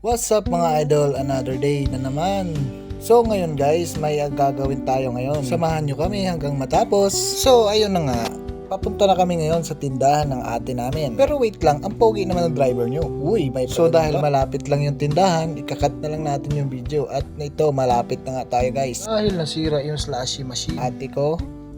What's up mga idol, another day na naman. So ngayon guys, may gagawin tayo ngayon. Samahan nyo kami hanggang matapos. So ayun na nga, papunta na kami ngayon sa tindahan ng ate namin. Pero wait lang, ang pogi naman ng driver nyo. Uy, may so dahil malapit lang yung tindahan, ikakat na lang natin yung video. At ito, malapit na nga tayo guys. Dahil nasira yung slushy machine ate ko,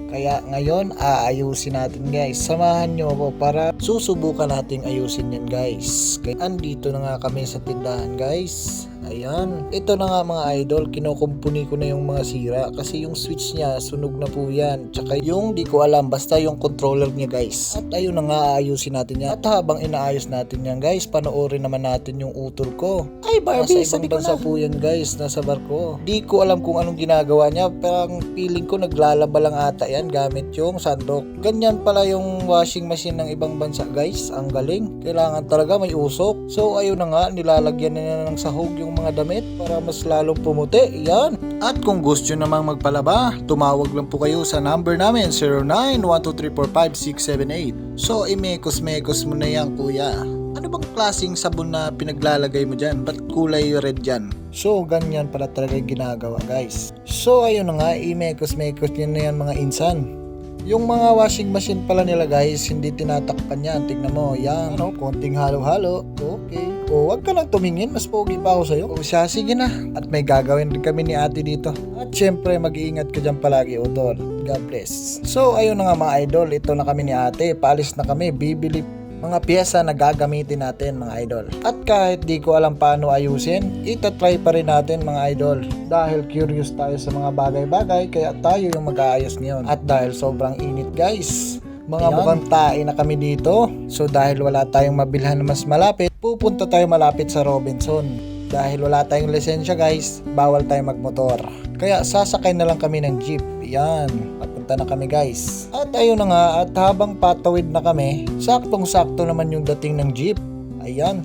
kaya ngayon aayusin natin guys. Samahan nyo ako para susubukan nating ayusin yan guys. Andito na nga kami sa tindahan guys. Ayan. Ito na nga mga idol, kinukumpuni ko na yung mga sira kasi yung switch niya sunog na po yan. Tsaka yung di ko alam, basta yung controller niya guys. At ayun na nga, aayusin natin yan. At habang inaayos natin yan guys, panoorin naman natin yung utol ko. Ay Barbie, nasa ibang bansa po yan guys, nasa barko. Di ko alam kung anong ginagawa niya, pero ang feeling ko naglalaba lang ata yan gamit yung sandok. Ganyan pala yung washing machine ng ibang bansa guys. Ang galing. Kailangan talaga may usok. So ayun na nga, nilalagyan na niya ng sahog yung mga damit para mas lalong pumuti. Yan. At kung gusto nyo namang magpalaba, tumawag lang po kayo sa number namin 0912345678. So imekos-mekos mo na yan kuya. Ano bang klaseng sabon na pinaglalagay mo dyan? Ba't kulay red dyan? So ganyan pala talaga yung ginagawa guys. So ayun na nga, imekos-mekos nyo na yan mga insan. Yung mga washing machine pala nila guys, hindi tinatakpan yan. Tignan mo, yan, ano, konting halo-halo. Okay. O, wag ka lang tumingin, mas pogi pa ako sa'yo. O siya, sige na. At may gagawin din kami ni ate dito. At syempre, mag-iingat ka dyan palagi, Udol. God bless. So, ayun na nga mga idol, ito na kami ni ate. Paalis na kami, bibili mga piyesa na gagamitin natin mga idol. At kahit di ko alam paano ayusin, itatry pa rin natin mga idol. Dahil curious tayo sa mga bagay-bagay, kaya tayo yung mag-aayos ngayon. At dahil sobrang init guys, mga mukhang tae na kami dito. So dahil wala tayong mabilhan na mas malapit, pupunta tayo malapit sa Robinson. Dahil wala tayong lisensya guys, bawal tayong magmotor. Kaya sasakay na lang kami ng jeep. Yan, papunta na kami guys. At ayun na nga, at habang patawid na kami, saktong-sakto naman yung dating ng jeep. Ayan.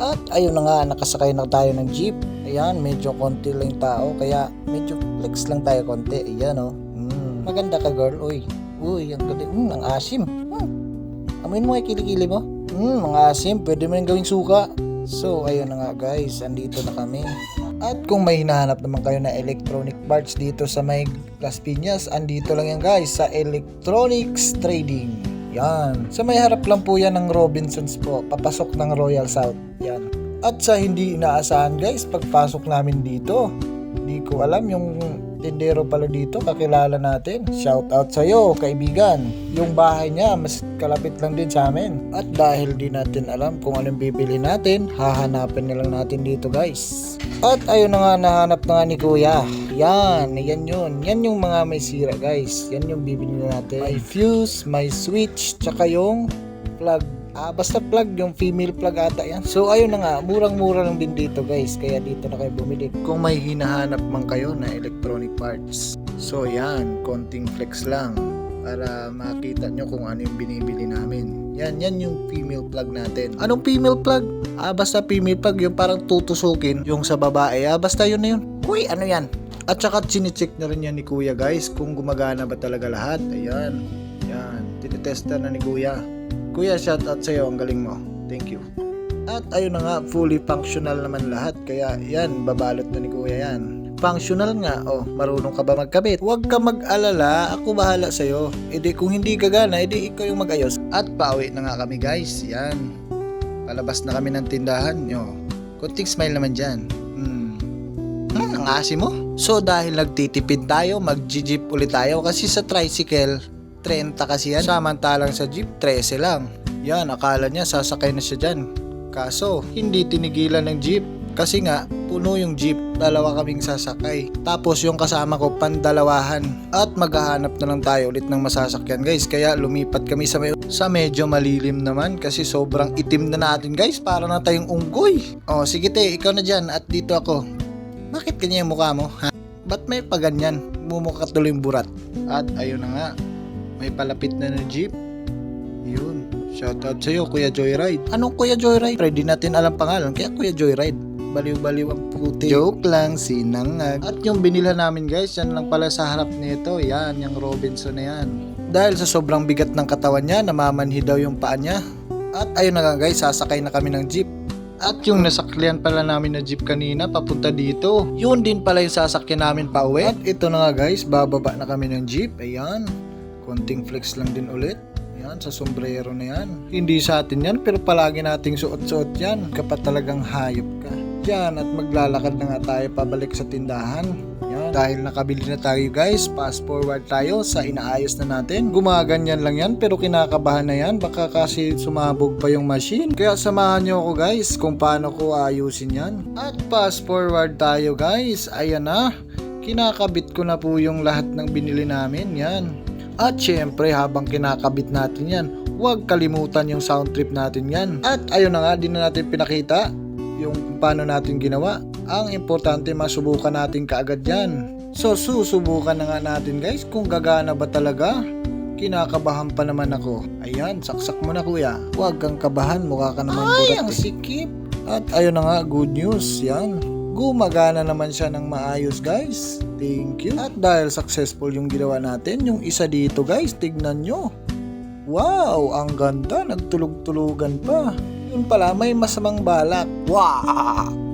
At ayun na nga, nakasakay na tayo ng jeep. Ayan, medyo konti lang yung tao, kaya medyo flex lang tayo konti. Ayan o. Maganda ka girl, uy. Uy, ang galing. Ang asim. Amoyin mo ay kilikili mo. Ang asim, pwede mo nang gawing suka. So, ayun na nga guys, andito na kami. At kung may hinahanap naman kayo na electronic parts dito sa may Las Piñas, andito lang yan guys, sa Electronics Trading. Yan. Sa may harap lang po yan ng Robinsons po, papasok ng Royal South. Yan. At sa hindi inaasahan guys, pagpasok namin dito, di ko alam yung tindero pala dito, kakilala natin. Shout out sa'yo, kaibigan. Yung bahay niya, mas kalapit lang din sa amin. At dahil di natin alam kung anong bibili natin, hahanapin na lang natin dito guys. At ayun na nga, nahanap na nga ni kuya. Yan yun. Yan yung mga may sira guys. Yan yung bibili natin. May fuse, may switch, tsaka yung plug. Basta plug, yung female plug ata yan. So ayun na nga, murang-mura lang din dito guys. Kaya dito na kayo bumili kung may hinahanap man kayo na electronic parts. So yan, konting flex lang para makita nyo kung ano yung binibili namin. Yan yung female plug natin. Anong female plug? Basta female plug, yung parang tutusukin yung sa babae. Basta yun na yun. Uy, ano yan? At saka chine-check na rin yan ni kuya guys kung gumagana ba talaga lahat. Ayan, tinitesta na ni kuya. Kuya, shout out sa'yo, ang galing mo. Thank you. At ayun na nga, fully functional naman lahat. Kaya yan, babalot na ni kuya yan. Functional nga, marunong ka ba magkabit? Huwag ka mag-alala, ako bahala sa'yo. Edi kung hindi gagana, edi ikaw yung mag-ayos. At pauwi na nga kami guys, yan. Palabas na kami ng tindahan. Kunting smile naman dyan. Ang asim mo. So dahil nagtitipid tayo, mag-jeep ulit tayo. Kasi sa tricycle, 30 kasi yan. Samantalang sa jeep, 13 lang. Yan, akala niya sasakay na siya dyan. Kaso, hindi tinigilan ng jeep. Kasi nga, puno yung jeep. Dalawa kaming sasakay. Tapos yung kasama ko, pandalawahan. At maghahanap na lang tayo ulit ng masasakyan guys. Kaya lumipat kami sa medyo malilim naman. Kasi sobrang itim na natin guys. Para na tayong unggoy. Sige te, ikaw na dyan. At dito ako. Bakit kanya yung mukha mo? Ha? Ba't may paganyan? Mumukha tuloy yung burat. At ayun na nga. May palapit na jeep. Yun. Shoutout sa'yo, Kuya Joyride. Anong Kuya Joyride? Di natin alam pangalan, kaya Kuya Joyride. Baliw-baliw ang puti. Joke lang, sinangag. At yung binila namin guys, yan lang pala sa harap nito. Yan, yung Robinson na yan. dahil sa sobrang bigat ng katawan niya, namamanhid daw yung paa niya. At ayun na nga guys, sasakay na kami ng jeep. At yung nasakyan pala namin na jeep kanina papunta dito, yun din pala yung sasakyan namin pa uwi. At ito na nga guys, bababa na kami ng jeep. Ayan, konting flex lang din ulit. Ayan, sa sombrero na yan. Hindi sa atin yan, pero palagi nating suot-suot yan kapag talagang hayop ka. Yan, at maglalakad na nga tayo pabalik sa tindahan. Yan, dahil nakabili na tayo guys, fast forward tayo sa inaayos na natin. Gumaganyan lang yan, pero kinakabahan na yan, baka kasi sumabog pa yung machine. Kaya samahan nyo ako guys kung paano ko ayusin yan. At fast forward tayo guys, ayan na, kinakabit ko na po yung lahat ng binili namin. Yan, at syempre habang kinakabit natin yan, huwag kalimutan yung sound trip natin yan. At ayun na nga, di na natin pinakita yung paano natin ginawa. Ang importante, masubukan natin kaagad yan. So susubukan na nga natin guys kung gagana ba talaga. Kinakabahan pa naman ako. Ayan, saksak mo na kuya. Huwag kang kabahan, mukha ka naman burat. Ay, ang sikip. At ayun na nga, good news. Yan, gumagana naman siya ng maayos guys. Thank you. At dahil successful yung ginawa natin, yung isa dito guys, tignan nyo. Wow, ang ganda, nagtulog-tulugan pa. Yun pala, may masamang balak. Wow!